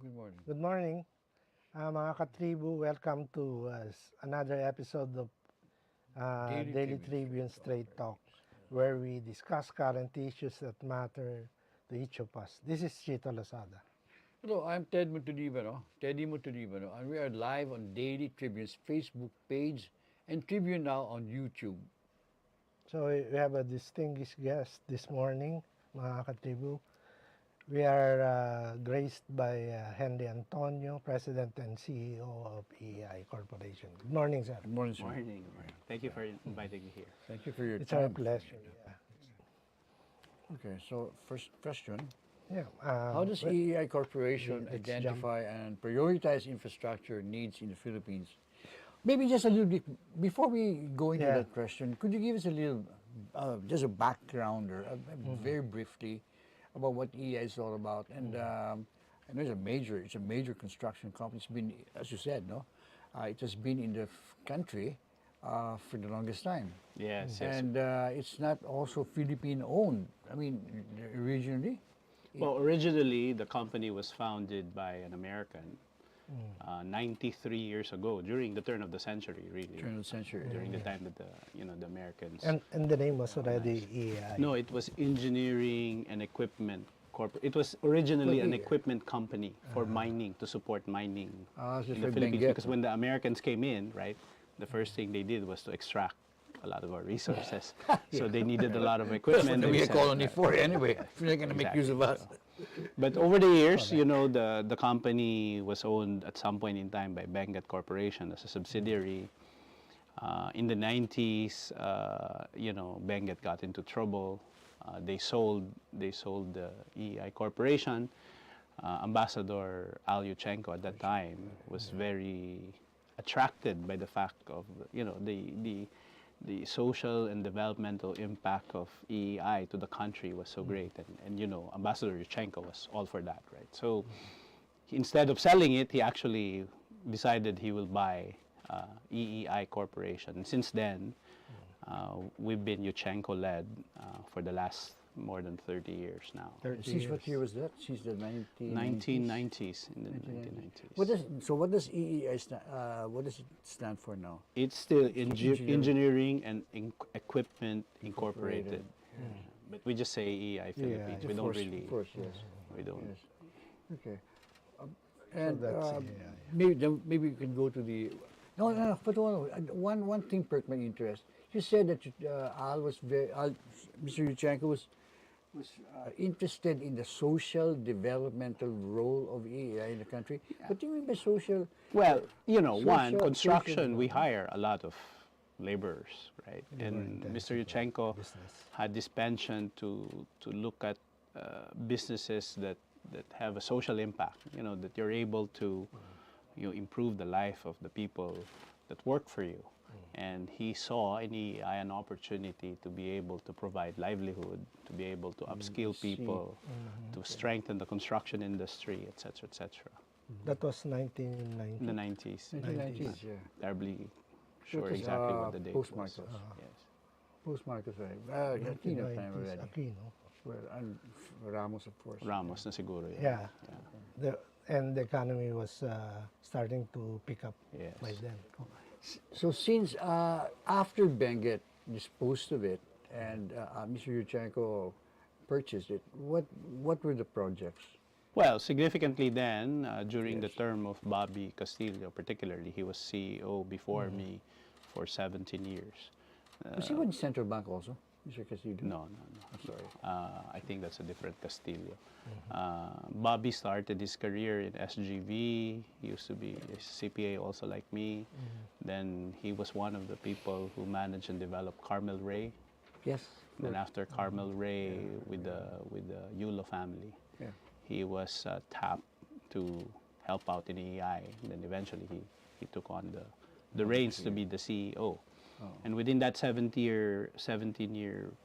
Good morning. Good morning, mga katribu. Welcome to another episode of Daily Tribune Straight Talk, where we discuss current issues that matter to each of us. This is Chito, Lozada. Hello, I'm Teddy Montelibano, and we are live on Daily Tribune's Facebook page and Tribune Now on YouTube. So we have a distinguished guest this morning, mga katribu. We are graced by Henry Antonio, President and CEO of EI Corporation. Good morning, sir. Good morning, sir. Morning. Thank you for inviting me here. Thank you for your It's time. our pleasure. Yeah. Okay, so first question. Yeah. How does EI Corporation let's identify and prioritize infrastructure needs in the Philippines? Maybe just a little bit, before we go into that question, could you give us a little, just a background, or very briefly, about what EI is all about? And I know it's a major construction company. It's been, as you said, it has been in the country for the longest time. Yes. And it's not also Philippine owned. I mean, originally. Well, originally the company was founded by an American 93 years ago, during the turn of the century, really. Turn of the century. During the time that the Americans. And the name was already EI. No, it was Engineering and Equipment Corp. It was originally an equipment company for mining, to support mining So in the Philippines. Because when the Americans came in, right, the first thing they did was to extract a lot of our resources. So they needed a lot of equipment. That's what we are colony for anyway. If you're not going to make use of us. But over the years, the company was owned at some point in time by Benguet Corporation as a subsidiary. In the 90s, Benguet got into trouble. They sold the EI Corporation. Ambassador Al Yuchenko at that time was very attracted by the fact of the social and developmental impact of EEI to the country was so great, and Ambassador Yuchenko was all for that, right? So instead of selling it, he actually decided he will buy EEI Corporation. And since then, we've been Yuchenko-led for the last more than 30 years now. Since what year was that? Since the 1990s, in the 1990s. What does EEI what does it stand for now? It's still Engineering and Equipment Incorporated. But we just say EI Philippines. We don't really. Of course, yes. We don't. Yes. Okay. And that's maybe we can go to the. No. But one thing perked my interest. You said that Mr. Yuchenko was interested in the social developmental role of EEI in the country. What do you mean by social? Well, construction, we hire a lot of laborers, right? And Mr. Yuchenko had this penchant to look at businesses that have a social impact, that you're able to improve the life of the people that work for you. And he saw in EEI an opportunity to be able to provide livelihood, to be able to upskill people, to strengthen the construction industry, etc., etc. That was 1990. In the 90s. 1990s, yeah. Terribly sure exactly what the date was. Post-Marcos. Yes. Post-Marcos, right? Aquino time already. Aquino. Well, and Ramos, of course. Ramos na siguro. Yeah. And the economy was starting to pick up by then. So since after Benguet disposed of it and Mr. Yuchenko purchased it, what were the projects? Well, significantly then, during the term of Bobby Castillo, particularly, he was CEO before me for 17 years. Was he with the Central Bank also, Mr. Castillo? No. I'm sorry. I think that's a different Castillo. Bobby started his career in SGV. He used to be a CPA also like me. Then he was one of the people who managed and developed Carmel Ray. Yes. Then after Carmel Ray with the Yulo family, he was tapped to help out in EI. And then eventually he took on the reins to be the CEO. And within that 17-year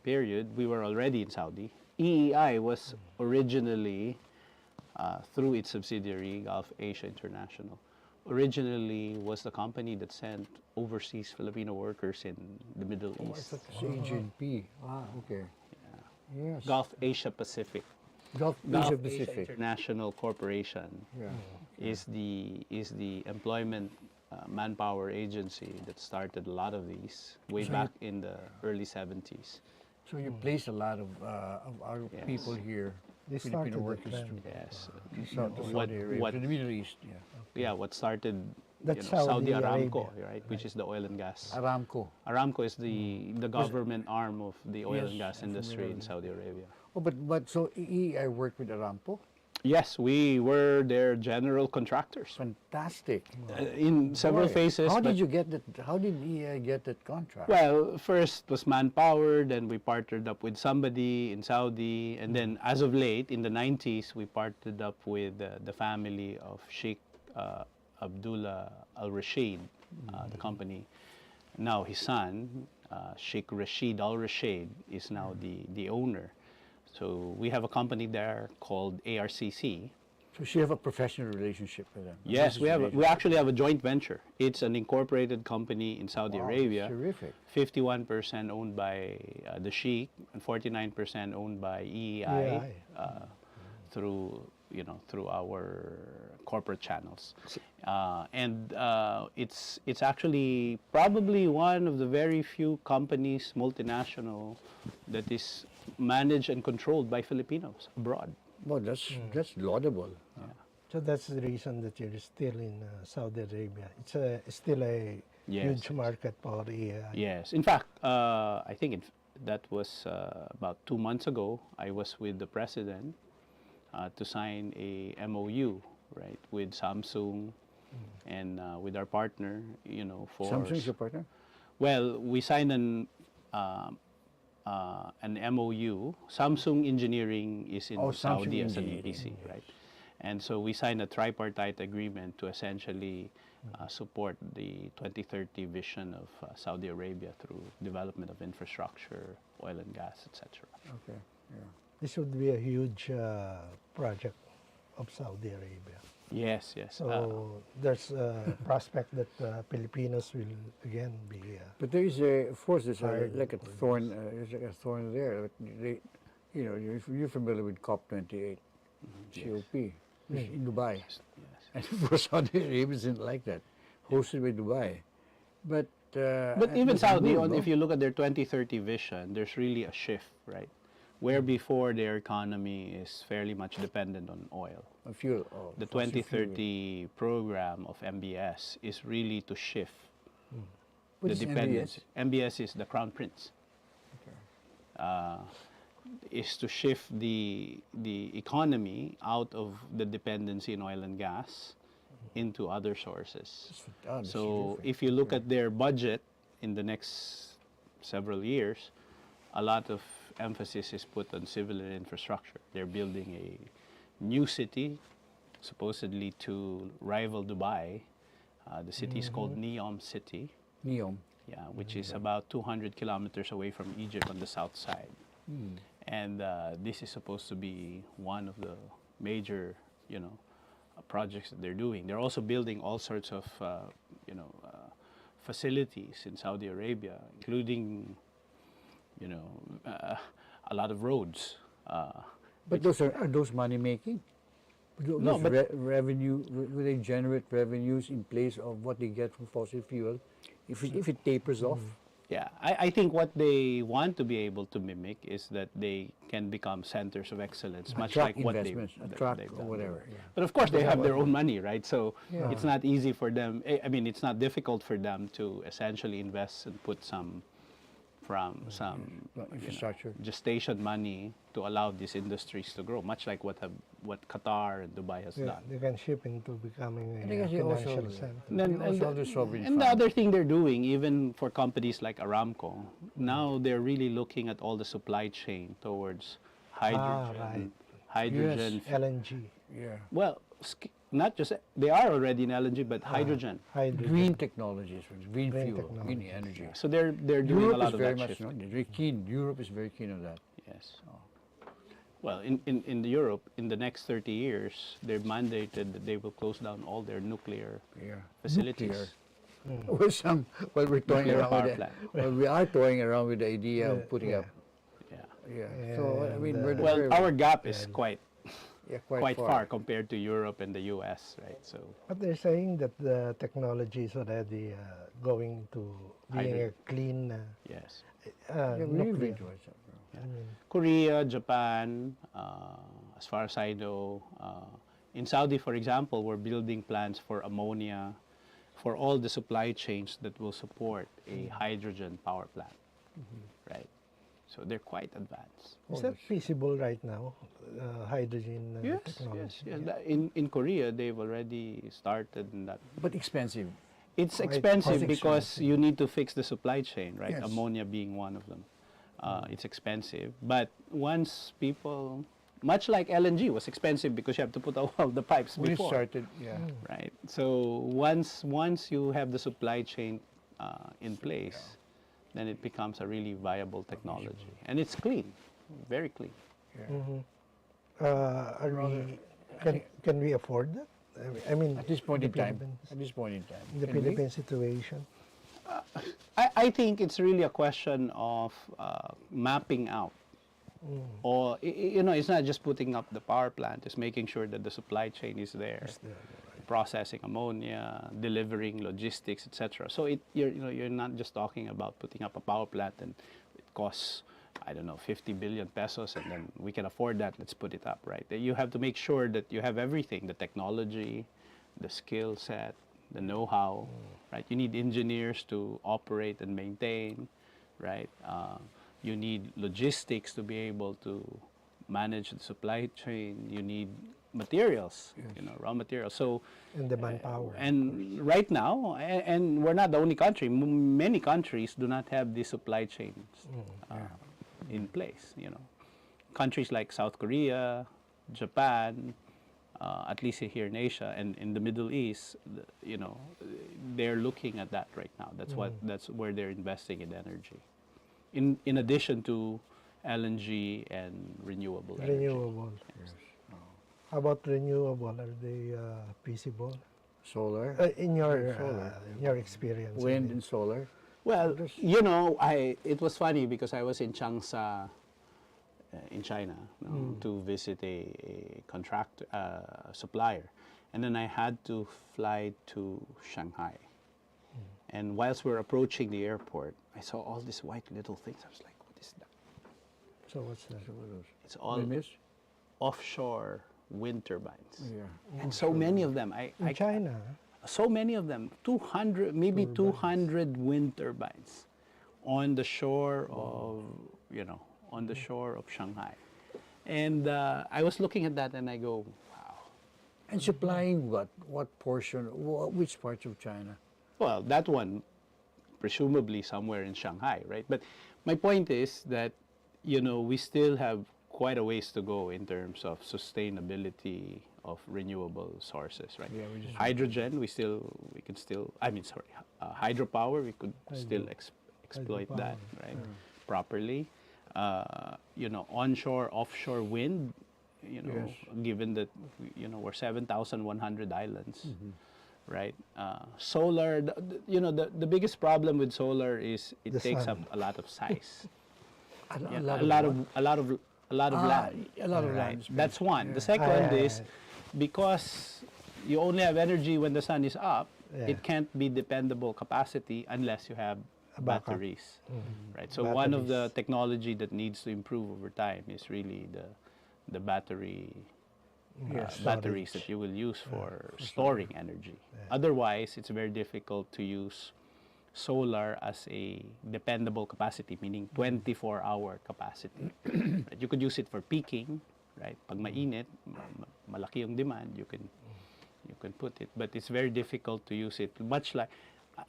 period, we were already in Saudi. EEI was originally, through its subsidiary, Gulf Asia International, originally was the company that sent overseas Filipino workers in the Middle East. Agent P. Ah, okay. Yeah. Yes. Gulf Asia Pacific. Gulf Gulf Asia Asia Pacific. International Corporation Yeah. is the employment manpower agency that started a lot of these way So back in the early 70s. So you place a lot of our Yes. people here, They Filipino started the workers, trend. Yes. to What- Saudi Arabia, what- to the Middle East. Yeah. Yeah, what started That's Saudi Saudi Aramco, Arabia. right, which is the oil and gas. Aramco. Aramco is the government arm of the oil and Yes, gas I'm industry familiar in with Saudi Arabia. Oh, but so I worked with Aramco. Yes, we were their general contractors Fantastic. in several Boy, phases. How but- did you get that? How did EI get that contract? Well, first was manpower, then we partnered up with somebody in Saudi, and then as of late, in the 90s, we partnered up with the family of Sheikh Abdullah Al Rashid, the company. Now his son, Sheikh Rashid Al Rashid, is now the owner. So we have a company there called ARCC. So you have a professional relationship with them. Yes, Business we relationship. actually have a joint venture. It's an incorporated company in Saudi Wow, Arabia. Terrific. 51% owned by the Sheikh and 49% owned by EEI, through through our corporate channels, and it's actually probably one of the very few companies, multinational, that is managed and controlled by Filipinos abroad. Well, that's laudable. So that's the reason that you're still in Saudi Arabia. It's still a Yes, huge yes. market for EI. Yes, in fact, I think that was about 2 months ago. I was with the president to sign a MOU, right, with Samsung and with our partner, for Samsung's your partner? well, we signed an MOU. Samsung Engineering is in Oh, Samsung Saudi as an Engineering, EPC, right? And so we signed a tripartite agreement to essentially support the 2030 vision of Saudi Arabia through development of infrastructure, oil and gas, etc. Okay. Yeah. This would be a huge project of Saudi Arabia. Yes, yes. So there's a prospect that Filipinos will again be. But there is of course, there's Hired like a for thorn. There's like a thorn there. But they, you're familiar with COP28, COP, in Dubai, Yes. and for Saudi Arabians didn't like that, hosted by Dubai. But Even there's a Saudi, move, no? if you look at their 2030 vision, there's really a shift, right? Where before their economy is fairly much dependent on oil. A fuel, The fossil fuel. 2030 program of MBS is really to shift What the is dependence. MBS is the Crown Prince. Is to shift the economy out of the dependency in oil and gas into other sources. that's So terrific. if you look at their budget in the next several years, a lot of emphasis is put on civil and infrastructure. They're building a new city, supposedly to rival Dubai. The city is called Neom City, Neom. which is about 200 kilometers away from Egypt on the south side. And this is supposed to be one of the major, projects that they're doing. They're also building all sorts of, facilities in Saudi Arabia, including, a lot of roads. But those are those money making? No, but- Revenue, will they generate revenues in place of what they get from fossil fuel if it tapers off? Yeah, I think what they want to be able to mimic is that they can become centers of excellence, much Attract like what investments, they've attract done. or whatever. Yeah. But of course, they have their own money, right? So Yeah. it's not easy for them. I mean, it's not difficult for them to essentially invest and put some Infrastructure. gestation money to allow these industries to grow, much like what Qatar and Dubai has done. They can shift into becoming I think a as you also- financial center. Then- They also have the sovereign And the fund. other thing they're doing, even for companies like Aramco, now they're really looking at all the supply chain towards hydrogen, right. hydrogen. Yes. LNG, Yeah. Well, not just they are already in LNG, but hydrogen. hydrogen. Green technologies, green Green fuel, green technologies, energy. So they're doing Europe a lot is of very that much, shift. no, they're very keen. Europe is very keen on that. Yes. Well, in Europe, in the next 30 years, they're mandated that they will close down all their nuclear Yeah. facilities. Well, we're toying Nuclear around power with it. plant. Well, we are toying around with the idea of putting Yeah. up Yeah. Yeah. So I mean, And, Well, our gap is yeah. quite far compared to Europe and the U.S., right? So But they're saying that the technology is already going to being a clean yes, Yeah, we live nuclear. into it. So, yeah. I mean, Korea, Japan, as far as I know, in Saudi, for example, we're building plants for ammonia, for all the supply chains that will support a hydrogen power plant, right? So they're quite advanced. is that feasible right now? Hydrogen Yes, technology. yes, yes. In Korea, they've already started in that. but expensive. It's Quite expensive expensive. because you need to fix the supply chain, right? Yes. Ammonia being one of them. It's expensive, but once people, much like LNG was expensive because you have to put all the pipes When it before, started, yeah. right? So once you have the supply chain in place, then it becomes a really viable technology, and it's clean, very clean. Are we, can we afford that? I mean, At this point the in time. Philippines- At this point in time. The Can we? Philippine situation. I think it's really a question of mapping out. Or, it's not just putting up the power plant, it's making sure that the supply chain is there, processing ammonia, delivering logistics, etc. So you're not just talking about putting up a power plant and it costs, I don't know, 50 billion pesos and then we can afford that, let's put it up, right? You have to make sure that you have everything, the technology, the skill set, the know-how, right? You need engineers to operate and maintain, right? You need logistics to be able to manage the supply chain. You need materials, raw materials. So, And the manpower. and right now, and we're not the only country. Many countries do not have these supply chains in place. Countries like South Korea, Japan, at least here in Asia and in the Middle East, they're looking at that right now. That's where they're investing in energy. In addition to LNG and renewable energy. Renewable. How about renewable? Are they feasible? Solar, In your Solar. in your experience? I wind mean. and solar. Well, it was funny because I was in Changsha, in China, to visit a supplier, and then I had to fly to Shanghai. And whilst we're approaching the airport, I saw all these white little things. I was like, "What is that?" So what's that? It's all Windmills? offshore wind turbines, Yeah. and so many of them. In China, So many of them, 200, maybe 200 wind turbines on the shore of, on the shore of Shanghai. And I was looking at that and I go, wow. And supplying what? What portion? Which parts of China? Well, that one, presumably somewhere in Shanghai, right? But my point is that, we still have quite a ways to go in terms of sustainability of renewable sources, right? Yeah, we just- Hydrogen, hydropower, we could still exploit that, right? Properly. Onshore, offshore wind, Yes. given that, we're 7,100 islands, right? Solar, the biggest problem with solar is it The takes sun. up a lot of size. A Yeah, lot a lot of land. a lot of Right. land. That's one. The second is because you only have energy when the sun is up, Yeah. it can't be dependable capacity unless you have A backup. batteries. Right. So one of the Batteries. technology that needs to improve over time is really the battery Yes. batteries that you will use for storing energy. Otherwise, it's very difficult to use solar as a dependable capacity, meaning 24-hour capacity. Right? You could use it for peaking, right? Pag mainit, malaki yung demand, you can put it, but it's very difficult to use it.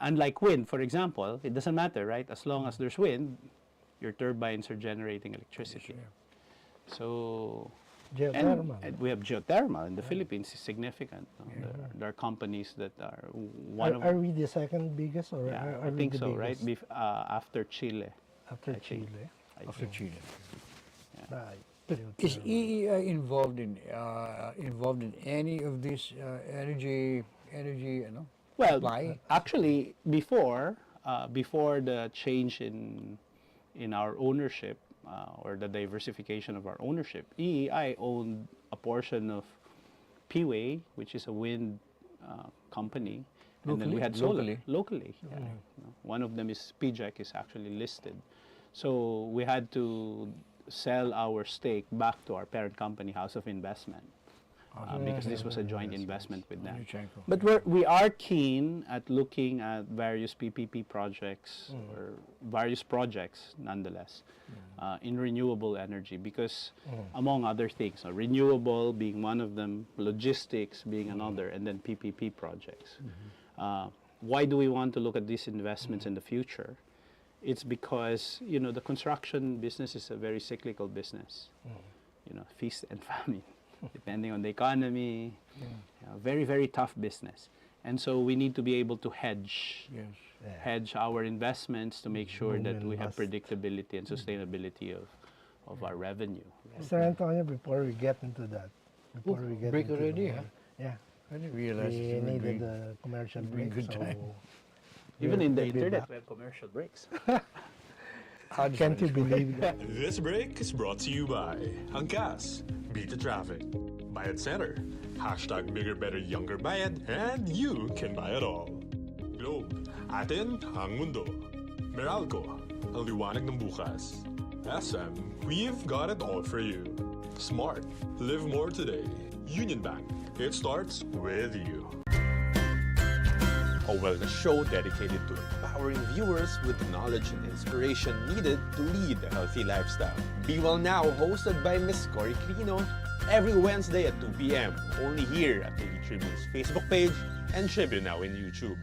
Unlike wind, for example, it doesn't matter, right? As long as there's wind, your turbines are generating electricity. So geothermal. and we have geothermal in the Philippines is significant. There are companies that are one Are we the second biggest, or yeah, are I we think the so, right? biggest? After Chile. After I think. Chile. After Chile. Right. Is EEI involved in any of this energy, Well, supply? actually, before the change in our ownership, or the diversification of our ownership. EEI owned a portion of P-Way, which is a wind company, and then we had solar locally. Yeah. You know, one of them is PJEC is actually listed, so we had to sell our stake back to our parent company, House of Investment, because this was a joint investment with them. But we are keen at looking at various PPP projects or various projects, nonetheless, in renewable energy, because among other things, renewable being one of them, logistics being another, and then PPP projects. Why do we want to look at these investments in the future? It's because, you know, the construction business is a very cyclical business. You know, feast and famine, depending on the economy. You know, very, very tough business. And so we need to be able to hedge our investments to make sure that we have predictability and sustainability of our revenue. Mr. Antonio, before we get into that, break already, huh? Yeah. I didn't realize We needed the commercial break. good so time. Even in the we'll be internet, back. we have commercial breaks. Can't you believe that? This break is brought to you by Angkas, Beat the Traffic, Bayad Center, hashtag Bigger Better Younger Bayad, and you can buy it all. Globe, atin ang mundo. Meralco, ang liwanag ng bukas. SM, we've got it all for you. Smart, live more today. Union Bank, it starts with you. A wellness show dedicated to empowering viewers with the knowledge and inspiration needed to lead a healthy lifestyle. Be Well Now, hosted by Miss Cory Quirino, every Wednesday at 2 p.m. only here at Daily Tribune's Facebook page and Tribune Now in YouTube.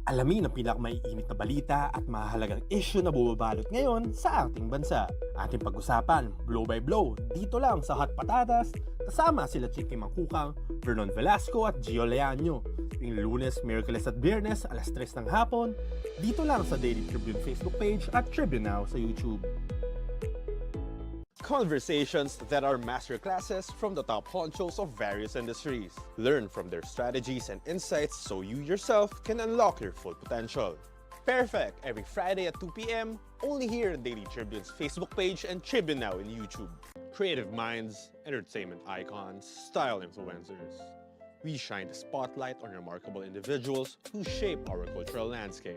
Alamin ang pinakamaiinit na balita at mahalagang issue na bumabalot ngayon sa ating bansa. Ating pag-usapan, blow by blow, dito lang sa Hot Patatas, kasama sila Chicky Mangkukang, Vernon Velasco at Gio Leaño. Tuwing Lunes, Miyerkules at Biyernes, alas 3 ng hapon, dito lang sa Daily Tribune Facebook page at Tribune Now sa YouTube. Conversations that are masterclasses from the top honchos of various industries. Learn from their strategies and insights so you yourself can unlock your full potential. Perfect every Friday at 2 p.m. only here in Daily Tribune's Facebook page and Tribune Now in YouTube. Creative minds, entertainment icons, style influencers. We shine the spotlight on remarkable individuals who shape our cultural landscape.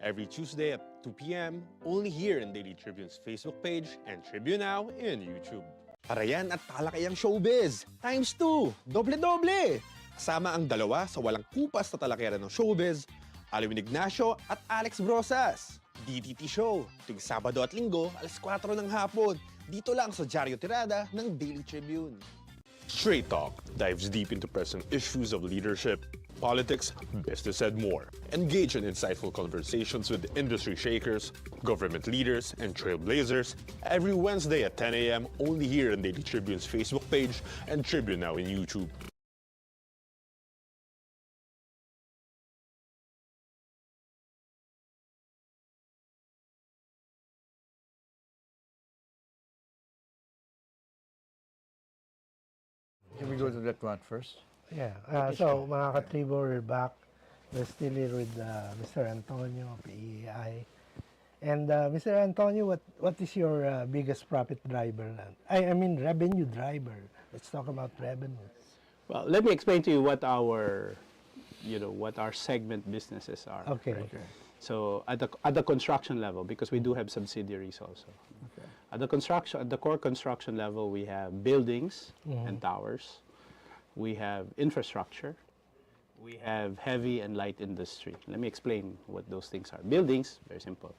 Every Tuesday at 2 p.m. only here in Daily Tribune's Facebook page and Tribune Now in YouTube. Parayan at talakayang showbiz, times 2, doble-doble! Kasama ang dalawa sa walang kupas na talakayan ng showbiz, Alwin Ignacio at Alex Brosas. DTT Show, tuwing Sabado at Linggo, alas 4 ng hapon, dito lang sa Diaryo Tirada ng Daily Tribune. Straight Talk dives deep into present issues of leadership, politics, business, and more. Engage in insightful conversations with industry shakers, government leaders, and trailblazers every Wednesday at 10 a.m. only here on Daily Tribune's Facebook page and Tribune Now in YouTube. Can we go to that one first? Yeah. So, mga katribo, we're back. We're still here with Mr. Antonio of EEI. And Mr. Antonio, what is your biggest profit driver? I mean, revenue driver. Let's talk about revenues. Well, let me explain to you what our, what our segment businesses are. Okay. Right? So at the construction level, because we do have subsidiaries also. Okay. At the core construction level, we have buildings and towers. We have infrastructure. We have heavy and light industry. Let me explain what those things are. Buildings, very simple.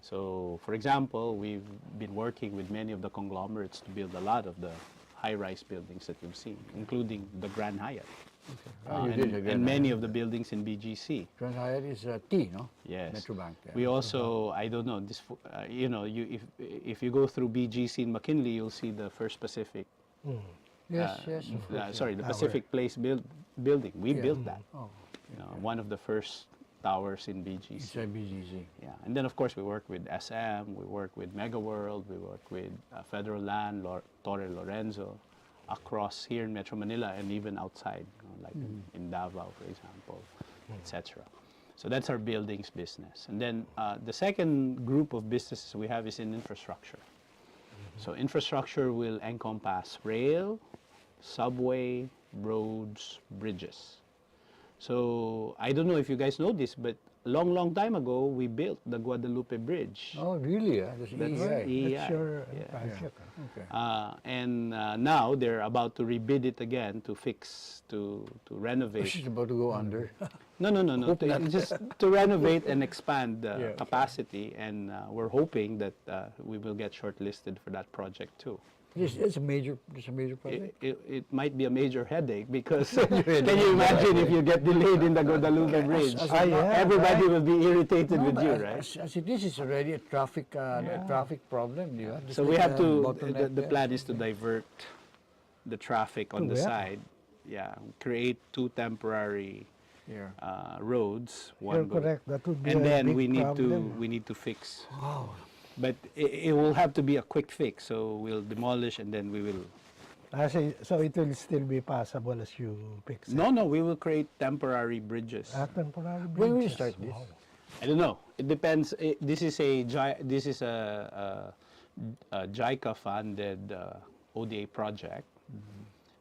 So, for example, we've been working with many of the conglomerates to build a lot of the high-rise buildings that you've seen, including the Grand Hyatt. And many of the buildings in BGC. Grand Hyatt is T, no? Yes. Metrobank. Yeah. We also, I don't know, this, if you go through BGC in McKinley, you'll see the First Pacific. Yes, yes. Of course, Sorry, the Pacific Place building. We built that. Oh, One of the first towers in BGC. it's a BGC. Yeah, and then of course we work with SM, we work with Mega World, we work with Federal Land, Torre Lorenzo, across here in Metro Manila and even outside, like in Davao, for example, etc. So that's our buildings business. And then the second group of businesses we have is in infrastructure. So infrastructure will encompass rail, subway, roads, bridges. So I don't know if you guys know this, but long time ago, we built the Guadalupe Bridge. Oh, really? That's That's EEI. EEI. That's your Yeah. project. Okay. And now they're about to rebid it again to fix, to renovate. She's about to go under. No. Just to renovate and expand the Yeah. capacity, and we're hoping that we will get shortlisted for that project too. It's a major project. It might be a major headache because can you imagine if you get delayed in the Guadalupe Bridge? Everybody will be irritated with you, right? As it is, it's already a traffic problem. Yeah. So we have to, the plan is to divert the traffic on the side. Yeah, create 2 temporary roads. You're good. correct. That would be And a then big we need problem. to fix. But it will have to be a quick fix. So we'll demolish and then we will. So it will still be possible as you fix it. No, we will create temporary bridges. Temporary bridges. When will you start this? Wow. I don't know. It depends. This is a JICA funded ODA project.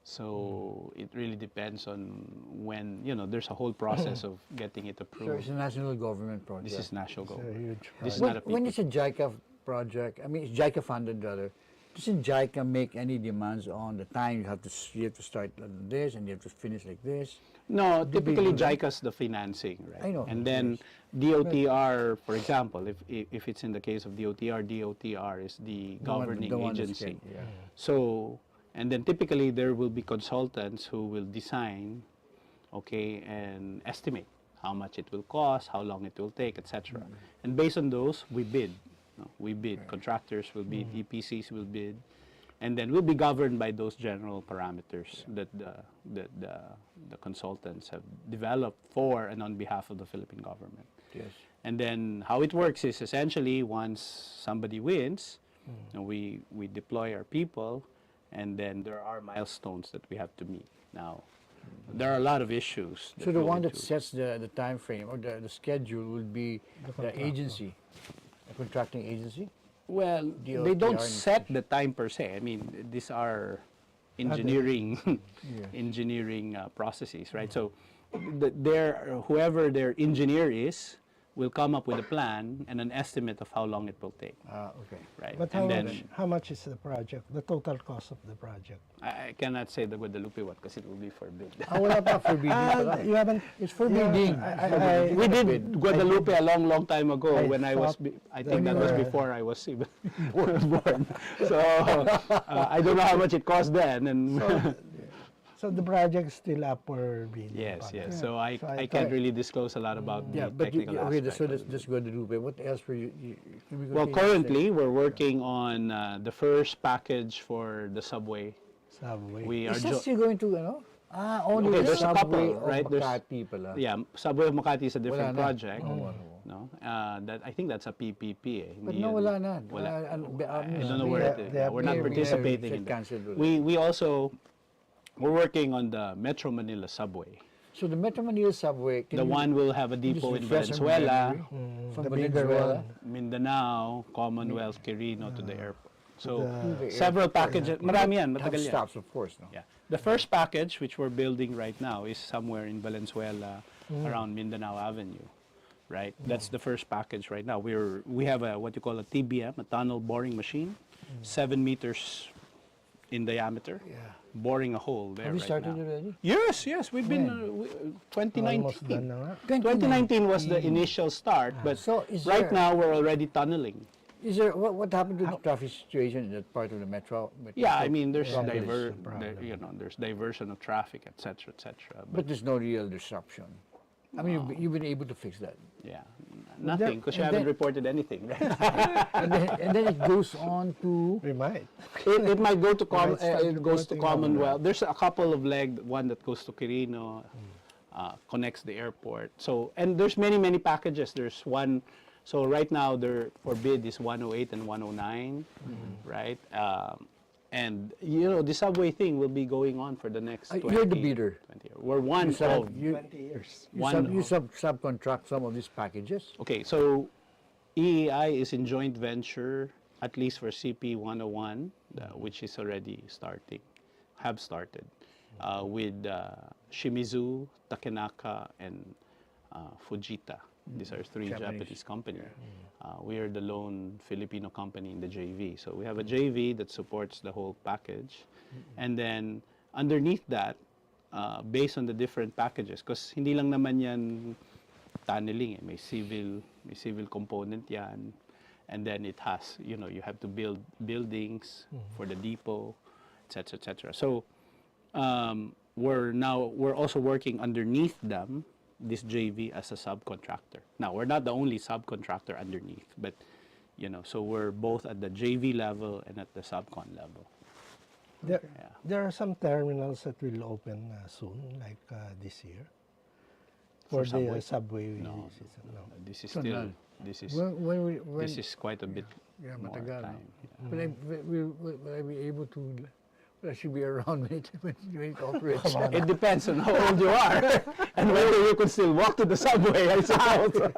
So it really depends on when, there's a whole process of getting it So approved. it's a national government project. This is national It's a government. huge This is project. not a When PPP. it's a JICA project, I mean, it's JICA funded rather, doesn't JICA make any demands on the time you have to start like this and you have to finish like this? No, Do they typically do that? JICA's the financing, right? I know, And of then DOTR, for example, if it's in the case of DOTR is the governing the one that's agency. getting- yeah. So, and then typically there will be consultants who will design, okay, and estimate how much it will cost, how long it will take, etc. And based on those, we bid. We bid. Contractors will bid, EPCs will bid, and then we'll be governed by those general parameters that the consultants have developed for and on behalf of the Philippine government. Yes. And then how it works is essentially once somebody wins, we deploy our people, and then there are milestones that we have to meet. Now, there are a lot of issues. So the go one that into- sets the time frame or the schedule will be the agency, a contracting agency? Well, DOTR they don't and set the time per se. I mean, these are engineering engineering processes, right? So, whoever their engineer is will come up with a plan and an estimate of how long it will take, Okay. right? But And how much is the project, the total cost of the project? I cannot say the Guadalupe one because it will be forbid. Wala pa for bidding pala. You haven't. It's for bidding. We did Guadalupe a long time ago I when I was, thought I that think that you was were- before I was even born. So I don't know how much it cost then. And So the project is still up for bidding. yes. Yeah. So I So I can't really disclose a lot about Yeah, the but technical okay, aspect. so let's just go to Guadalupe. What else were you can we Well, continue? currently we're working on the first package for the subway. Subway. We are Is that still going to, only Okay, the there's a subway couple, of right? There's- Makati pala. yeah, Subway of Makati is a different Wala na. project. Oo. No, that I think that's a PPP. But Hindi no, yun- wala na. Wala. I I don't know where it is. We're not participating in that. We also we're working on the Metro Manila subway. So the Metro Manila subway, The one will have a depot in refresh my Valenzuela, memory? From The bigger Valenzuela? one. Mindanao, Commonwealth, Quirino to the airport. So To the several packages. Marami yan, Have matagal yan. stops, of course. No? Yeah. The first package, which we're building right now, is somewhere in Valenzuela, around Mindanao Avenue, right? That's the first package right now. We have what you call a TBM, a tunnel boring machine, 7 meters in diameter, boring a hole there Have you right started now. already? Yes, we've been Almost 2019. done na nga. 2019 was the initial start, but So is right there- now we're already tunneling. Is there what happened to the traffic situation in that part of the metro? Yeah, I mean there's Metropolis? there's diversion of traffic, etc., etc. But there's no real disruption. I mean, you've been able to fix that. Yeah, nothing because you and haven't then- reported anything. Right? And then it goes on to We might. it might go to Might start it goes to reporting Commonwealth. There's a couple of one that goes to Quirino, connects the airport. So and there's many packages. There's one. So right now they're for bid is 108 and 109, right? And the subway thing will be going on for the next 20, You're the bidder. 20 years. We're one of You, 20 years. you subcontract some of these packages. Okay, so EEI is in joint venture, at least for CP 101, which is already have started, with Shimizu, Takenaka, and Fujita. These are three Japanese companies. We are the lone Filipino company in the JV. So we have a JV that supports the whole package. And then underneath that, based on the different packages, because hindi lang naman yan tunneling, may civil component yan. And then it has, you have to build buildings for the depot, etc., etc. So we're also working underneath them, this JV, as a subcontractor. Now, we're not the only subcontractor underneath, but so we're both at the JV level and at the subcon level. There are some terminals that will open soon, like this year, for the subway. No, this is So still none. this is When this is quite a bit more matagal, time. no? Will I be able to? Will I should be around when it operates? It depends on how old you are and whether you can still walk to the subway, I suppose.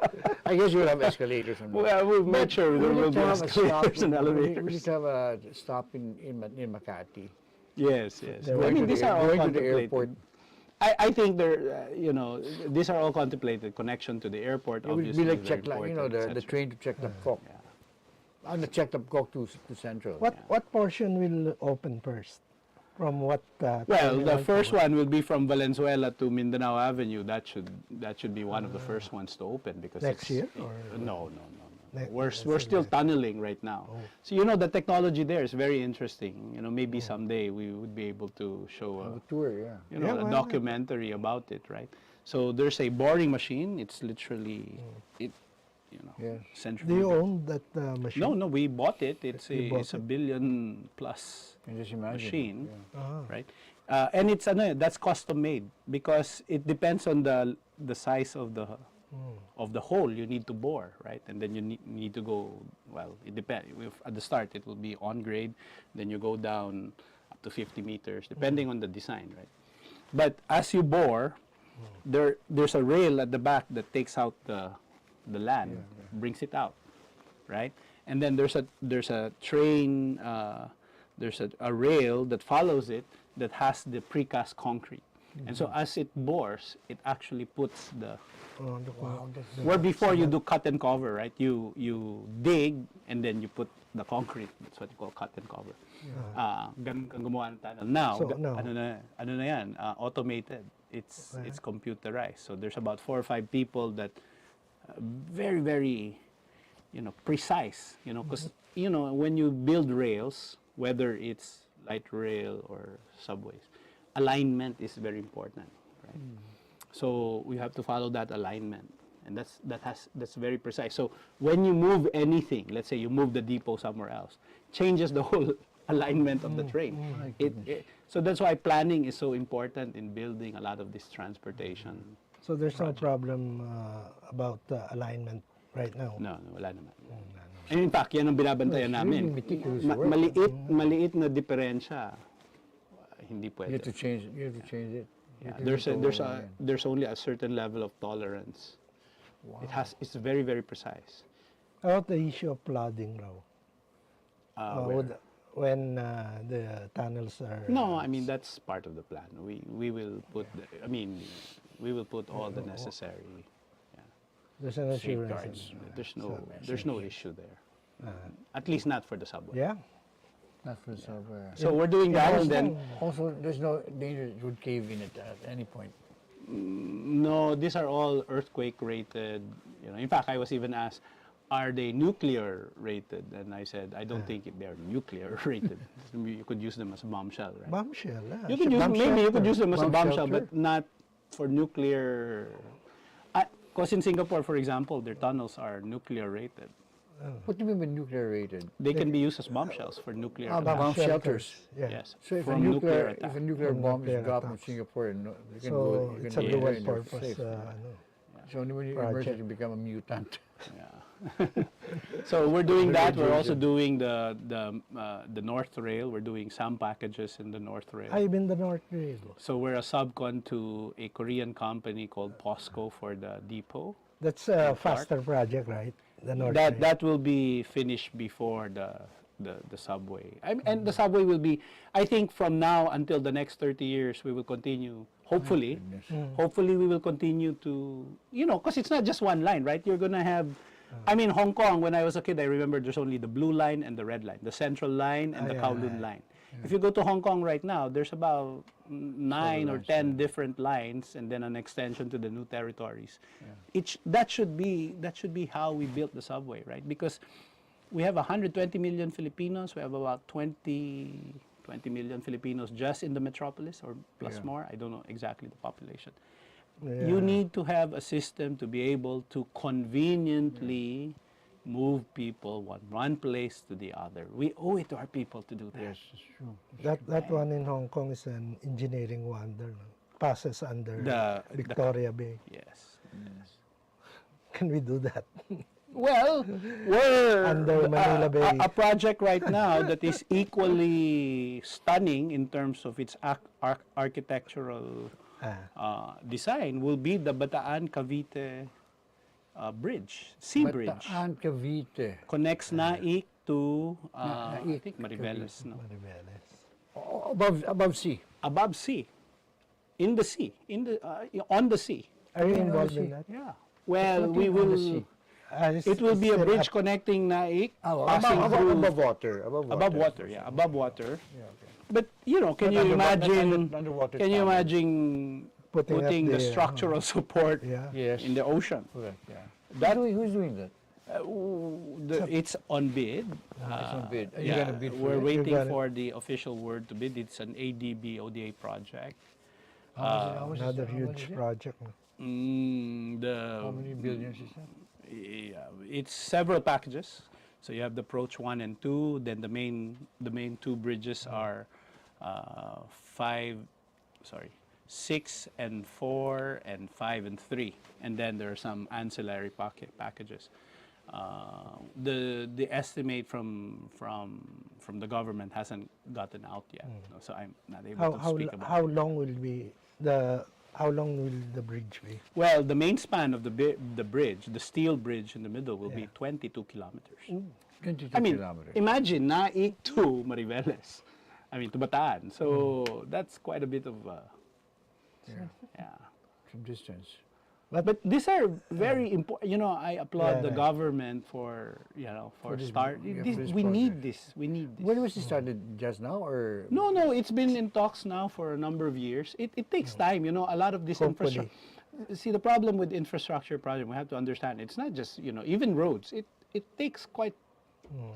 I guess you'll have escalators. And Well, we'll make sure there will be have a stop. escalators and We elevators. need to have a stop in Makati. Yes. Going I mean, to these the- are all going to the contemplated. airport. I think they're, these are all contemplated. Connection to the airport, It would obviously, be like is very check line, important, the etc. train to check the Kok. On the check the Kok to Central. What portion will open first? From what? Well, terminal the to first what? one will be from Valenzuela to Mindanao Avenue. That should be one of the first ones to open because Next year, or? No. Next- We're next still year. tunneling right now. So the technology there is very interesting. Maybe someday we would be able to show A tour, yeah. Yeah, why a not? documentary about it, right? So there's a boring machine. It's literally Yeah. central. Do you own that machine? No, we bought it. It's You bought a billion plus And just imagine. machine, Ah. right? And it's that's custom made because it depends on the size of the hole you need to bore, right? And then you need to go. Well, it depends. At the start, it will be on grade. Then you go down up to 50 meters, depending on the design, right? But as you bore, there's a rail at the back that takes out the land, brings it out, right? And then there's a train, there's a rail that follows it that has the precast concrete. And so as it bores, it actually puts the where before you do cut and cover, right? You dig and then you put the concrete. That's what you call cut and cover. Ganun kang gumawa ng tunnel. Now, So, no. ano na yan? Automated. It's computerized. So there's about 4 or 5 people that very, very, precise. Because when you build rails, whether it's light rail or subways, alignment is very important, right? So we have to follow that alignment, and that's very precise. So when you move anything, let's say you move the depot somewhere else, changes the whole alignment of the train. So that's why planning is so important in building a lot of this transportation. So there's no problem about alignment right now. No, wala naman. And in fact, yan ang binabantayan namin. really meticulous work. Maliit na diferensya, hindi You pwede. have to change it. You have to change it. Yeah, You can't go over there's only a certain level of tolerance. It's very, very precise. About the issue of flooding, raw. Where- When the tunnels are... No, I mean that's part of the plan. We will put we will put all the necessary There's an safeguards. assurance. There's no issue there. At least not for the subway. Yeah? Not for the subway. So we're doing that, and then Also, there's no danger it would cave in at any point. no, these are all earthquake rated. In fact, I was even asked, are they nuclear rated? And I said, I don't think they're nuclear rated. You could use them as a bombshell, right? Bombshell, You could use Bomb maybe you could shelter. use them as a Bomb bombshell, shelter? but not for nuclear. Because in Singapore, for example, their tunnels are nuclear rated. What do you mean by nuclear rated? They can be used as bombshells for nuclear. Bomb attacks. Bomb shelters. Yeah. Yes, So if a from nuclear nuclear attack. bomb Nuclear is dropped in attacks. Singapore, you can So go. You it's can a go dual in, you're purpose. safe. It's only when you project. emerge that you become a mutant. Yeah. So we're doing that. We're also doing the North Rail. We're doing some packages in the North Rail. I've been the North Rail. So we're a subcon to a Korean company called POSCO for the depot. That's a faster project, right? The North That Rail. that will be finished before the subway. And the subway will be, I think, from now until the next 30 years, we will continue. Hopefully, hopefully we will continue to, because it's not just one line, right? You're gonna have, I mean, Hong Kong. When I was a kid, I remember there's only the blue line and the red line, the Central line and the Kowloon line. If you go to Hong Kong right now, there's about 9 or 10 different lines, and then an extension to the new territories. That should be how we built the subway, right? Because we have 120 million Filipinos. We have about 20 million Filipinos just in the metropolis, or plus more. I don't know exactly the population. You need to have a system to be able to conveniently move people one place to the other. We owe it to our people to do that. Yes, it's true. That one in Hong Kong is an engineering wonder. No? Passes under The Victoria Bay. Yes. Can we do that? Well, we're Under Manila Bay. a project right now that is equally stunning in terms of its architectural design will be the Bataan-Cavite bridge, sea bridge. Bataan, Cavite. Connects Naik to, Naik, I think, Mariveles. No? Above sea. Above sea. In the sea. On the sea. Are you involved in that? Yeah. Well, What we do you mean on the will. sea? It will be a set bridge up- connecting Naik, Oh, passing through above water. above water. Yeah, above water. Yeah, okay. But can Not you under- not imagine? underwater Can you tunnel. imagine Putting putting up the structural support Yeah. Yes. in the ocean? Correct, yeah. That- Who's doing that? It's on bid. It's on bid. Are you Yeah, gonna bid for we're it? waiting gonna- for the official word to bid. It's an ADB ODA project. How much is Another it? How much huge is it? project. No? How many billions is that? Yeah, it's several packages. So you have the approach 1 and 2. Then the main two bridges are 6 and 4 and 5 and 3. And then there are some ancillary packages. The estimate from the government hasn't gotten out yet, so I'm not able to speak about. How long will the bridge be? Well, the main span of the bridge, the steel bridge in the middle, will be 22 kilometers. 22 I mean, kilometers. imagine Naik to Mariveles. I mean, to Bataan. So that's quite a bit of, yeah. Some distance. But these are very important. I applaud the Yeah. government for this- start. yeah, This, for this we need project. this. We need this. When was it started? Just now or? No, it's been in talks now for a number of years. It takes time, a lot of this Hopefully. infrastructure. See, the problem with infrastructure project, we have to understand, it's not just, even roads. It takes quite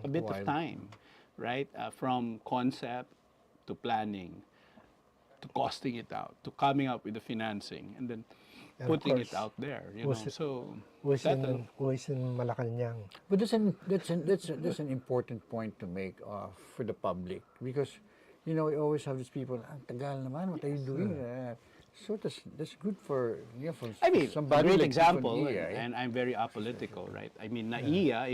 a bit of While. time, right? From concept to planning, to costing it out, to coming up with the financing, and then And of putting it course, out there, was it- So, Who is that- in Malacanang? But that's an important point to make for the public because we always have these people. Ang tagal naman, what are you doing? So that's good for for I mean, somebody great like example, Tiffany, yeah. and I'm very apolitical, right? I mean, NAIA,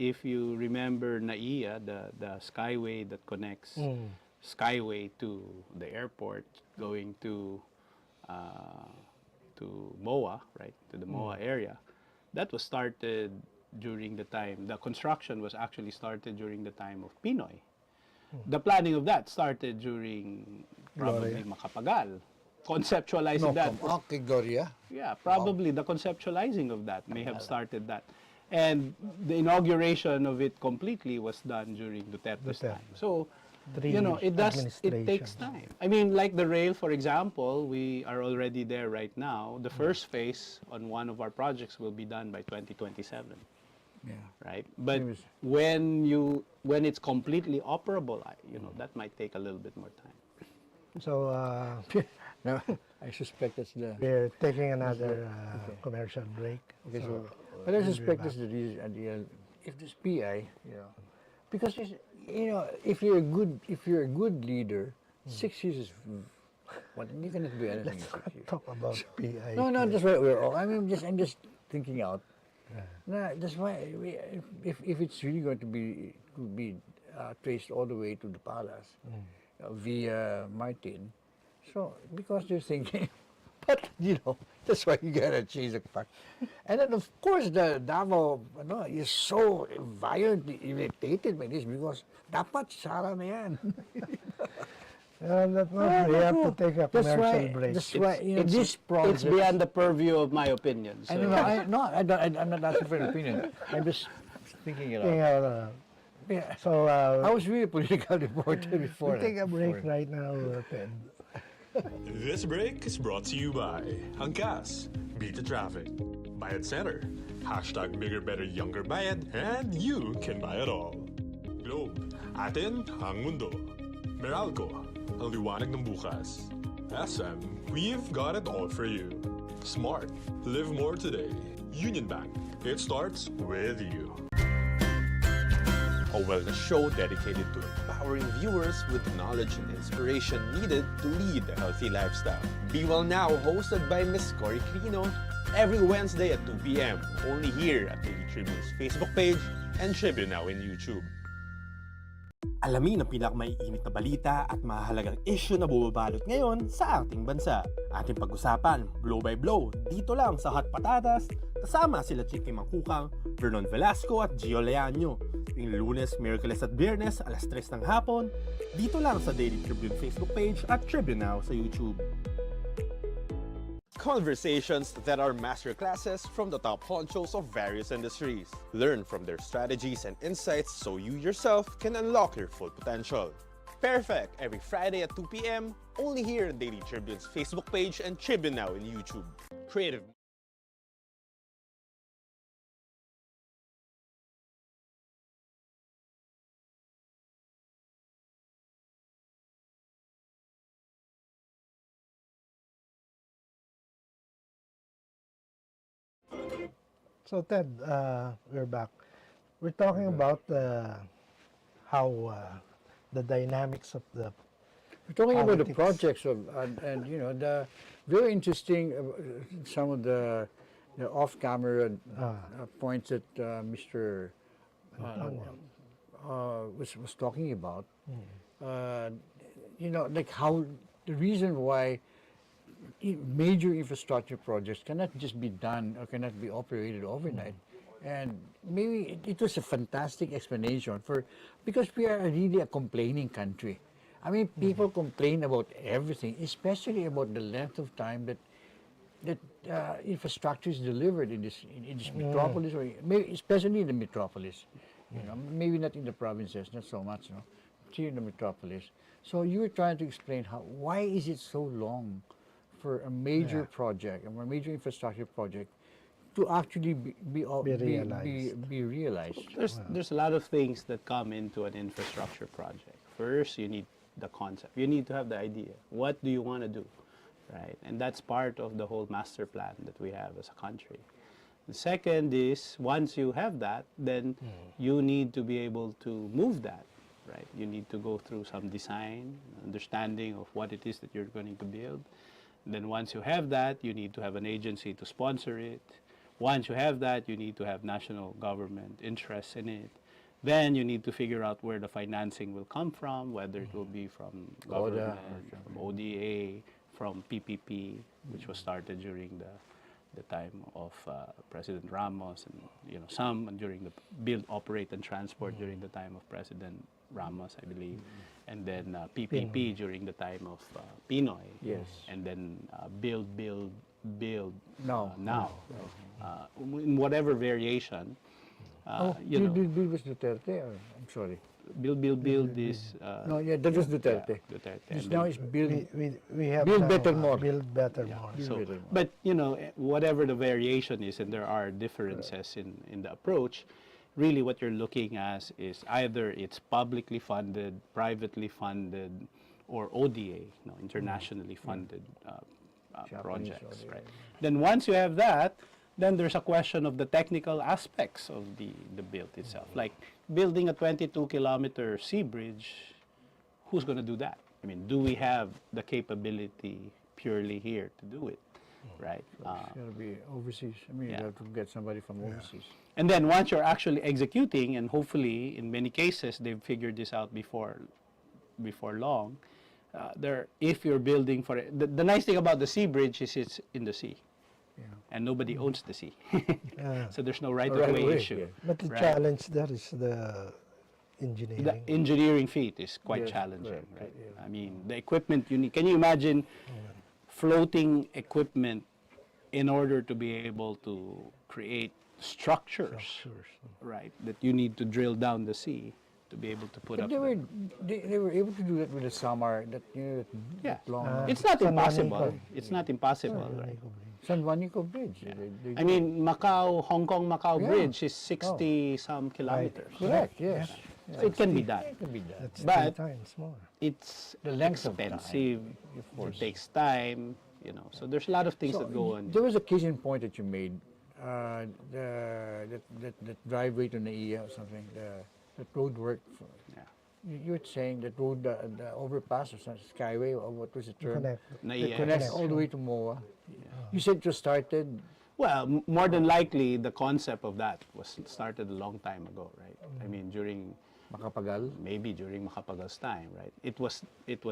if you remember NAIA, the skyway that connects Skyway to the airport, going to MOA, right, to the MOA area, that was started during the time, the construction was actually started during the time of Pinoy. The planning of that started during probably Macapagal. Conceptualizing that. Okay, Gloria. Yeah, probably the conceptualizing of that may have started that. And the inauguration of it completely was done during Duterte's Duterte. time. So, Three it administration. takes time. I mean, like the rail, for example, we are already there right now. The first phase on one of our projects will be done by 2027, Yeah. right? But Same as- when it's completely operable, that might take a little bit more time. So No, I suspect that's the. we're taking another commercial break. Okay, so, So, but I we'll be suspect back. that's the reason. If this PI, because if you're a good leader, 6 years is what you cannot do anything in 6 years. Talk about PI. No, just we're all. I'm just thinking out. That's why if it's really going to be traced all the way to the palace via Martin, so because they're thinking, but that's why you gotta change the fact. And then of course the Davao is so violently irritated by this because dapat sara na yan. We have to take a commercial break. That's why this project. It's beyond the purview of my opinion. So. I'm not asking for an opinion. I'm just thinking it out. Yeah. So I was really a political reporter before. we take a break right now, Ted. This break is brought to you by Angkas, Beat the Traffic, Bayad Center, hashtag Bigger Better Younger Bayad, and you can buy it all. Globe, atin ang mundo. Meralco, ang liwanag ng bukas. SM, we've got it all for you. Smart, live more today. Union Bank, it starts with you. A wellness show dedicated to empowering viewers with the knowledge and inspiration needed to lead a healthy lifestyle. Be Well Now, hosted by Miss Cory Quirino, every Wednesday at 2 p.m. only here at Daily Tribune's Facebook page and Tribune Now in YouTube. Alamin ang pinakamaiinit na balita at mahalagang issue na bumabalot ngayon sa ating bansa. Ating pag-usapan, blow by blow, dito lang sa Hot Patatas, kasama sila Chicky Mangkukang, Vernon Velasco at Gio Leaño. Yung Lunes, Miyerkules at Biyernes, alas 3 ng hapon, dito lang sa Daily Tribune Facebook page at Tribune Now sa YouTube. Conversations that are masterclasses from the top honchos of various industries. Learn from their strategies and insights so you yourself can unlock your full potential. Perfect every Friday at 2 p.m. only here on Daily Tribune's Facebook page and Tribune Now in YouTube. Creative. So Ted, we're back. We're talking about how the dynamics of the We're talking about the politics. projects and the very interesting some of the off-camera points that Mr. Was talking about. Like how the reason why major infrastructure projects cannot just be done or cannot be operated overnight. And maybe it was a fantastic explanation because we are really a complaining country. I mean, people complain about everything, especially about the length of time that infrastructure is delivered in this metropolis, or maybe especially in the metropolis. Maybe not in the provinces, not so much. Here in the metropolis. So you were trying to explain why is it so long for a major project, a major infrastructure project, to actually be realized. There's a lot of things that come into an infrastructure project. First, you need the concept. You need to have the idea. What do you want to do, right? And that's part of the whole master plan that we have as a country. The second is, once you have that, then you need to be able to move that, right? You need to go through some design, understanding of what it is that you're going to build. And then once you have that, you need to have an agency to sponsor it. Once you have that, you need to have national government interest in it. Then you need to figure out where the financing will come from, whether it will be from government, from ODA, from PPP, which was started during the time of President Ramos, and some during the build, operate, and transport during the time of President Ramos, I believe, and then PPP during the time of Pinoy, Yes. and then build No. now, in whatever variation. Build was Duterte, or I'm sorry. Build is No, yeah, that was Duterte. Duterte. This And now then- is build. we have Build now, better more. Build better more. Build So, better more. but whatever the variation is, and there are differences in the approach, really what you're looking at is either it's publicly funded, privately funded, or ODA, internationally funded projects, ODA. right? Then once you have that, then there's a question of the technical aspects of the build itself. Like building a 22-kilometer sea bridge, who's going to do that? I mean, do we have the capability purely here to do it? right? It's got to be overseas. I mean, Yeah. you have to get somebody from overseas. And then once you're actually executing, and hopefully in many cases they've figured this out before long, if you're building for it, the nice thing about the sea bridge is it's in the sea, Yeah. and nobody owns the sea, Yeah. so there's no right of Right way of way, issue. yeah. But the Right. challenge there is the engineering. The engineering feat is quite Yes, challenging, correct, right? yeah. I mean, the equipment you need. Can you imagine floating equipment in order to be able to create structures, right? That you need to drill down the sea to be able to put But up. they were able to do that with the Samar, that, you know, that Yeah, long, it's not San impossible. Juanico. It's not impossible, right? San Juanico Bridge. I mean, Hong Kong-Macau Yeah. Bridge is 60 some kilometers. correct, yes. So it can be done. It can be done. That's But- 10 times more. It's The length of time, expensive. It takes time, you know. So there's a lot of things that go on. There was a case in point that you made, that driveway to Naiya or something, that road work. Yeah. You were saying that road, the overpass or some skyway, or what was the term? Connect. That Yeah. connects all the way to MOA. You said it was started. Well, more than likely, the concept of that was started a long time ago, right? I mean, Makapagal. maybe during Macapagal's time, right? It was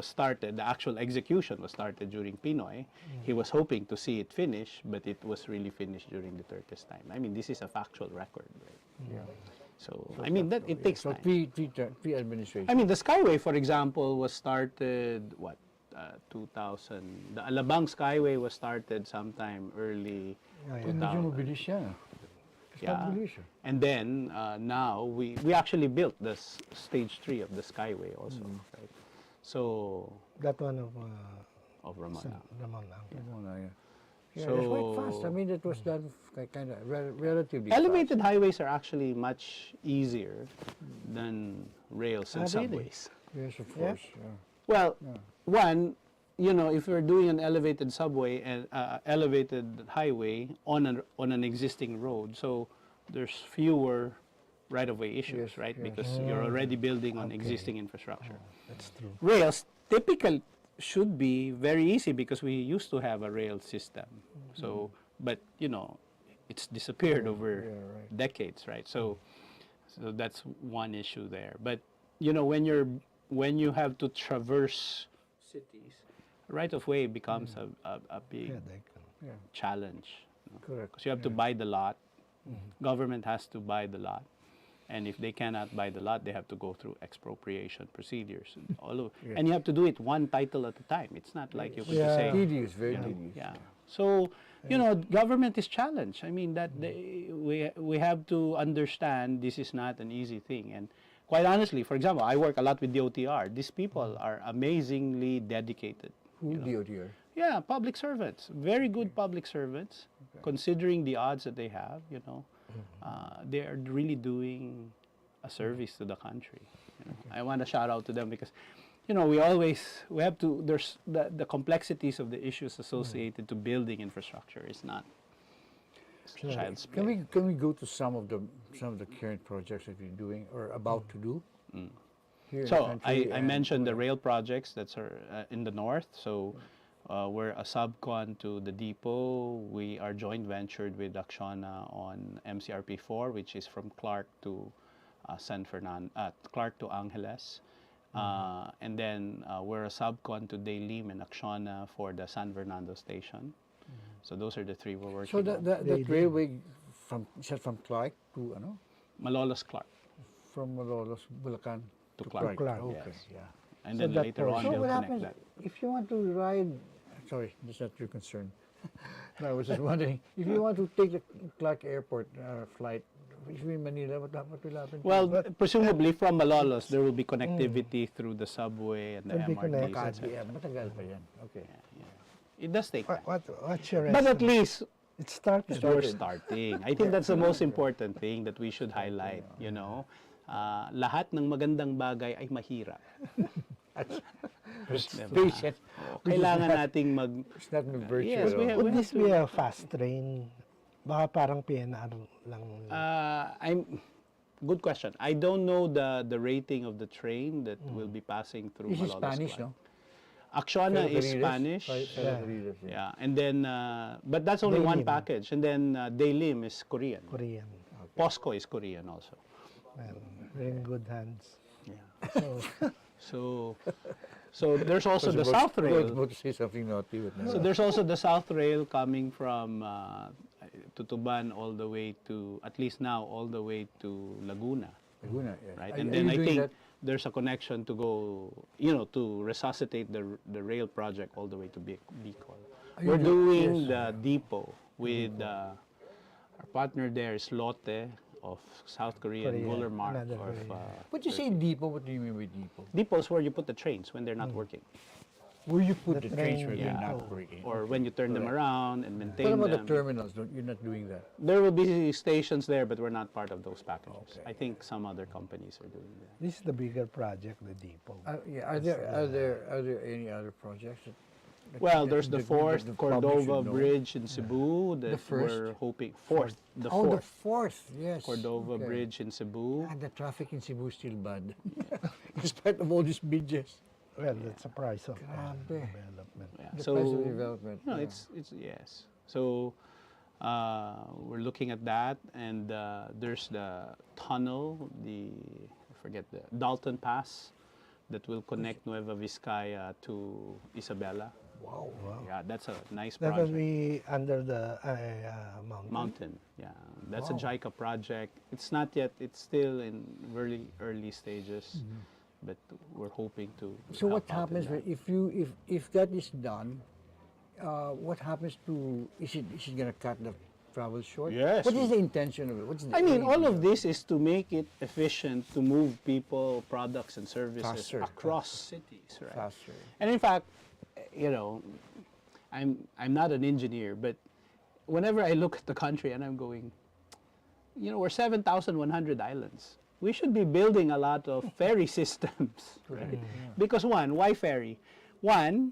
started. The actual execution was started during Pinoy. He was hoping to see it finish, but it was really finished during Duterte's time. I mean, this is a factual record, right? Yeah. So I mean, that it takes So time. pre-administration. I mean, the Skyway, for example, was started 2000. The Alabang Skyway was started sometime early Yeah, yeah. Medyo 2000. mabilis siya. It's Yeah. mabilis siya. And then now we actually built the stage 3 of the Skyway also, right? So That one of of Ramona. Ramon. Ano na, yeah. Yeah, So- it's quite fast. I mean, it was done kind of relatively Elevated highways are actually much easier than rails and really? subways. fast. Yes, of course. Yeah. Well, one, you know, if you're doing an elevated subway and elevated highway on an existing road, so there's fewer right-of-way issues, Yes, right? yes. Because you're already building on existing infrastructure. That's true. Rails typical should be very easy because we used to have a rail system. So, but you know, it's disappeared over yeah, right. decades, right? So that's one issue there. But you know, when you have to traverse cities, right of way becomes a big Yeah, they can. Yeah, challenge. correct. Because you have to buy the lot. Government has to buy the lot. And if they cannot buy the lot, they have to go through expropriation procedures. And and you have to do it one title at a time. It's not like you could just say, Tedious, very tedious. yeah. So, you know, government is challenged. I mean, we have to understand this is not an easy thing. And quite honestly, for example, I work a lot with the OTR. These people are amazingly dedicated. Who DOTR? Yeah, public servants, very good public servants, considering the odds that they have, you know. They are really doing a service to the country. You know. I want to shout out to them because, you know, we have to, there's the complexities of the issues associated to building infrastructure is not child's play. Can we go to some of the current projects that you're doing or about to do? Here in the So country I and- mentioned the rail projects that are in the north. So we're a subcon to the depot. We are joint ventured with Acciona on MCRP4, which is from Clark to Clark to Angeles. And then we're a subcon to Daylim and Acciona for the San Fernando station. So those are the three we're working So on. that railway from Clark to ano? Malolos Clark From Malolos, Bulacan to Clark. Clark, Okay, yes. yeah. And So then that later on portion- they'll what connect happens that. if you want to ride? Sorry, that's not your concern. No, I was just wondering if you want to take the Clark Airport flight. If you're in Manila, what will happen? Well, presumably from Malolos, there will be connectivity through the subway and the Will be MRTs. connected. etc. yeah, matagal pa yan. Okay. It does take time. What's your But at estimate? least It started. we're starting. I think that's the most important thing that we should highlight, you know. Lahat ng magandang bagay ay mahirap. Patient. Kailangan nating It's not the virtue. Yes, we have- Would this be a fast train? Baka parang PNR lang. good question. I don't know the rating of the train that will be passing through This is Malolos Spanish, Clark. no? Acciona is Ferrocarriles, Spanish. Ferrocarriles, Yeah, and then, but that's only one Daylim. package. And then Daylim is Korean. Korean. POSCO is Korean also. Well, we're in good hands. Yeah. So, So there's also the South I was Rail. about to say something naughty, but no. So there's also the South Rail coming from Tutuban all the way to, at least now, all the way to Laguna. Laguna, yeah. Right? Are- And are then you I doing think that? there's a connection to go, to resuscitate the rail project all the way to Bicol. you We're doing yes. the depot with our partner there is Lotte of South Korea and Korea, Gullermark another of Korea. When you say depot, what do you mean by depot? depot is where you put the trains when they're not working, Where you put The the trains train where they're Yeah. not working. or when you turn them around and What maintain about the them. terminals? You're not doing that. There will be stations there, but we're not part of those packages. Okay. I think some other companies are doing that. this is the bigger project, the depot. Yeah. Are there any other projects? Well, there's the fourth the public Cordova should know? Bridge in Cebu that first? we're hoping. Fourth, the Oh, the fourth fourth. Yes. Cordova Okay. Bridge in Cebu. And the traffic in Cebu is still bad, despite of all these bridges. Well, that's a price of Grabe. development. Yeah. The So price of development. no, yeah. it's yes. So we're looking at that, and there's the tunnel, I forget the Dalton Pass, that will connect Nueva Vizcaya to Isabela. Wow. Yeah, that's a nice That will project. be under the mountain. Mountain, yeah, that's Wow. a JICA project. It's not yet; it's still in early stages, but we're hoping to. So what help out in happens that. if that is done? What happens to is it gonna cut the travel short? Yes. What is the intention of it? What's the I mean, aim all of of this is to make it efficient to move people, products, and services Faster, across cities, right? faster? And in fact, I'm not an engineer, but whenever I look at the country and I'm going, we're 7,100 islands. We should be building a lot of ferry systems, right? Because why ferry? One,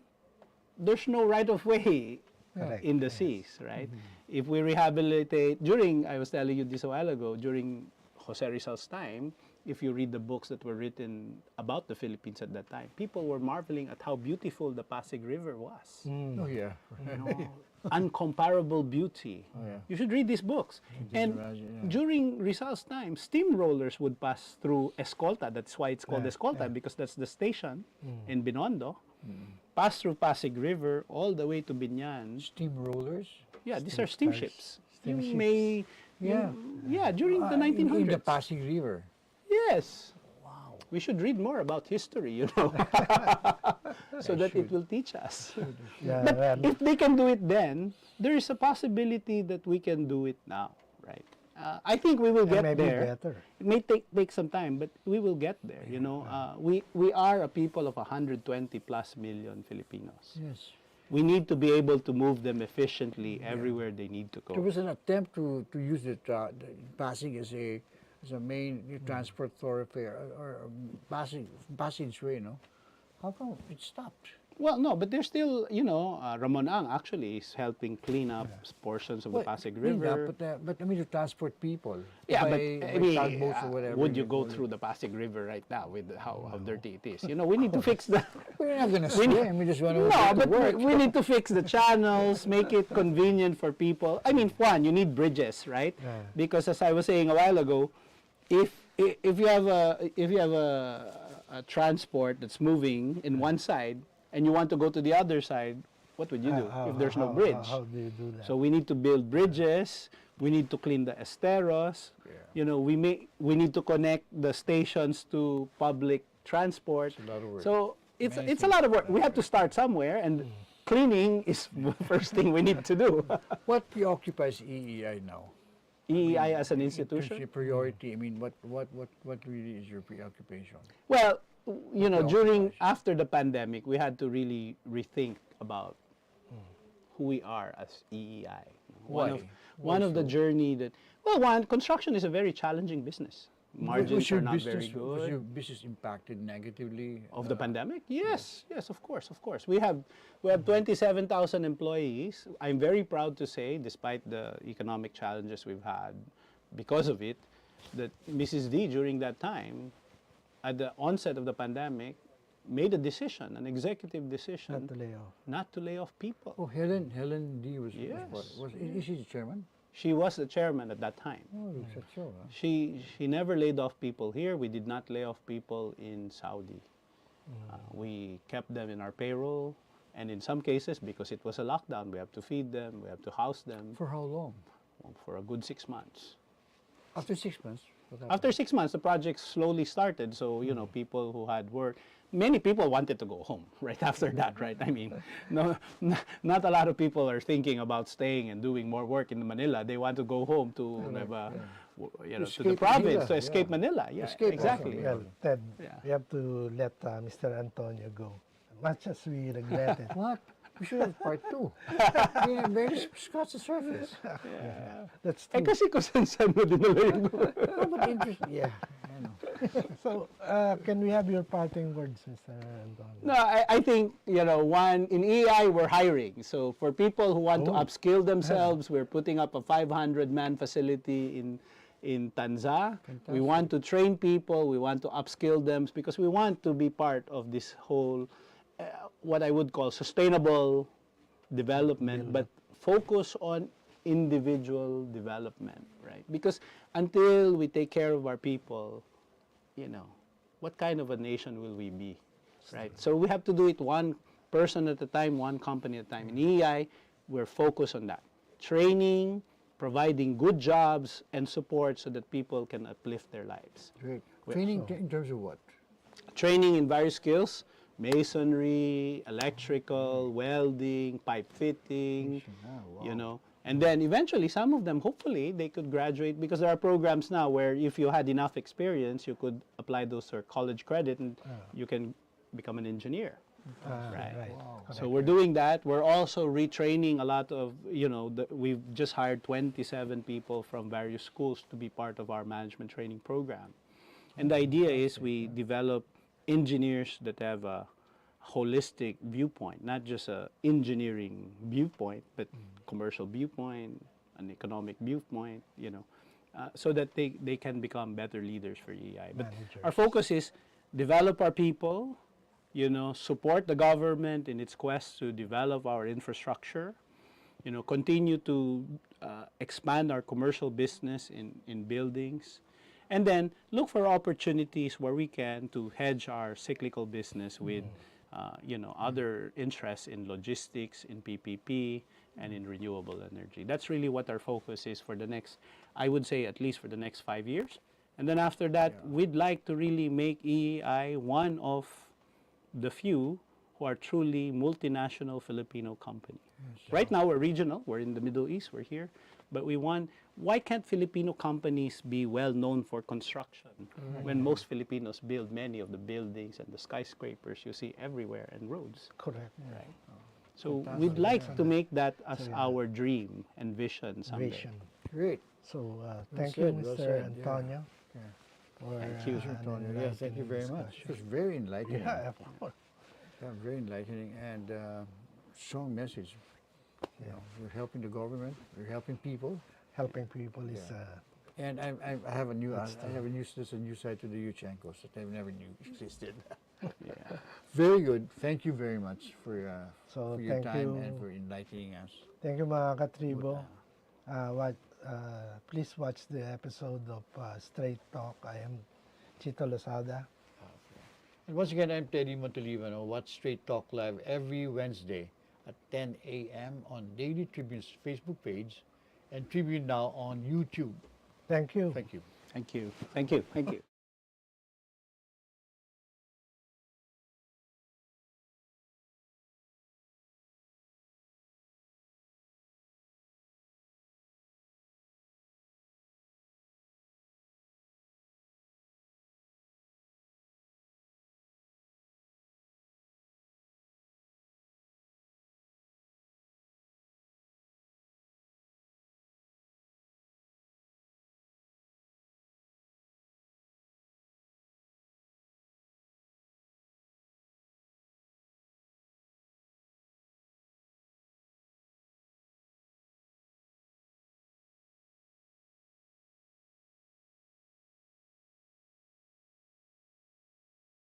there's no right of way Correct. in the seas, right? If we rehabilitate, I was telling you this a while ago, during Jose Rizal's time, if you read the books that were written about the Philippines at that time, people were marveling at how beautiful the Pasig River was. Oh yeah. Uncomparable beauty. yeah. You should read these books. And imagine, yeah. during Rizal's time, steamrollers would pass through Escolta. That's why it's called Escolta, because that's the station in Binondo. Pass through Pasig River all the way to Binyan. Steamrollers. Yeah, these are steamships. You Steamships. may, during the 1900s. In the Pasig River. Yes. Wow. We should read more about history, so that it will teach us. Yeah, But well, if they can do it then, there is a possibility that we can do it now, right? I think we will get maybe there. better. It may take some time, but we will get there. We are a people of 120 plus million Filipinos. Yes. We need to be able to move them efficiently everywhere they need to There go. was an attempt to use the Pasig as a main transport thoroughfare or passageway, no? How come it stopped? Well, no, but there's still, Ramon Ang actually is helping clean up portions of the Pasig River. But I mean to transport people. Yeah, by, but by I mean, tugboats or whatever. would you go call it. through the Pasig River right now with how dirty it is? We need to fix the. We're not gonna swim. We just want to No, go to but work. we need to fix the channels, make it convenient for people. I mean, one, you need bridges, right? Yeah. Because as I was saying a while ago, if you have a transport that's moving in one side and you want to go to the other side, what would you do if there's no bridge? How do you do that? So we need to build bridges. We need to clean the esteros. We need to connect the stations to public transport. It's a lot of work. So it's a lot of work. We have to start somewhere, and cleaning is the first thing we need to do. What preoccupies EEI now? EEI as an In terms institution. of priority, I mean, what really is your preoccupation? Well, after the pandemic, we had to really rethink about who we are as EEI. Why? One of the journey that, construction is a very challenging business. Margins are not very Was your good. business impacted negatively? Of the pandemic? Yes, of course. We have 27,000 employees. I'm very proud to say, despite the economic challenges we've had because of it, that Mrs. D during that time, at the onset of the pandemic, made a decision, an executive decision, Not to lay off. not to lay off people. Oh, Helen D was, Yes. is she the chairman? She was the chairman at that time. Oh, looks like so, huh? She never laid off people here. We did not lay off people in Saudi. We kept them in our payroll, and in some cases, because it was a lockdown, we have to feed them, we have to house them For how long? for a good 6 months. After 6 months? What happened? After 6 months, the project slowly started. So, you know, people who had work, many people wanted to go home right after that, right? I mean, no, not a lot of people are thinking about staying and doing more work in Manila. They want to go home to, you know, to the Escape province, Manila, to escape yeah. Manila. Yeah, Escape exactly. also, Well, Ted, Yeah. we have to let Mr. Antonio go. Much as we regret it. What? We should have part 2. We have barely scratched the surface. That's Eh true. kasi kung saan mo dinala yung No, but interesting. Yeah, I know. So, can we have your parting words, Mr. Antonio? No, I think, you know, one, in EI, we're hiring. So for people who want to upskill themselves, we're putting up a 500-man facility in Tanza. We want to train people, we want to upskill them, because we want to be part of this whole, what I would call sustainable development, but focus on individual development, right? Because until we take care of our people, you know, what kind of a nation will we be, right? So we have to do it one person at a time, one company at a time. In EI, we're focused on that. Training, providing good jobs and support so that people can uplift their lives. Great. Training in terms of what? Training in various skills, masonry, electrical, welding, pipe fitting, you know. And then eventually, some of them, hopefully, they could graduate, because there are programs now where if you had enough experience, you could apply those for college credit and you can become an engineer. Right. So we're doing that. We're also retraining a lot of, you know, we've just hired 27 people from various schools to be part of our management training program. And the idea is we develop engineers that have a holistic viewpoint, not just a engineering viewpoint, but commercial viewpoint, an economic viewpoint, you know, so that they can become better leaders for EI. But our focus is develop our people, you know, support the government in its quest to develop our infrastructure, you know, continue to expand our commercial business in buildings, and then look for opportunities where we can to hedge our cyclical business with, you know, other interests in logistics, in PPP, and in renewable energy. That's really what our focus is for the next, I would say at least for the next 5 years. And then after that, we'd like to really make EEI one of the few who are truly multinational Filipino company. Right now we're regional, we're in the Middle East, we're here, but we want, why can't Filipino companies be well known for construction when most Filipinos build many of the buildings and the skyscrapers you see everywhere and roads? Correct. Right. So we'd like to make that as our dream and vision someday. Vision. Great. So, Well thank said, you, well Mr. said, Antonio. Yeah. For, Thank you, an Antonio. Yeah, thank you enlightening very much. It was discussion. very enlightening. Yeah, of course. Yeah, very enlightening and strong message. You know, we're helping the government, we're helping people, Helping people is and I have a new, there's a new side to the Yuchenkos that I never knew existed. Yeah. Very good. Thank you very much for So, your thank time you. and for enlightening us. Thank you, mga katribo. Please watch the episode of Straight Talk. I am Chito Lozada. And once again, I'm Teddy Montelibano. Watch Straight Talk Live every Wednesday at 10 a.m. on Daily Tribune's Facebook page and Tribune Now on YouTube. Thank you. Thank you. Thank you. Thank you. Thank you.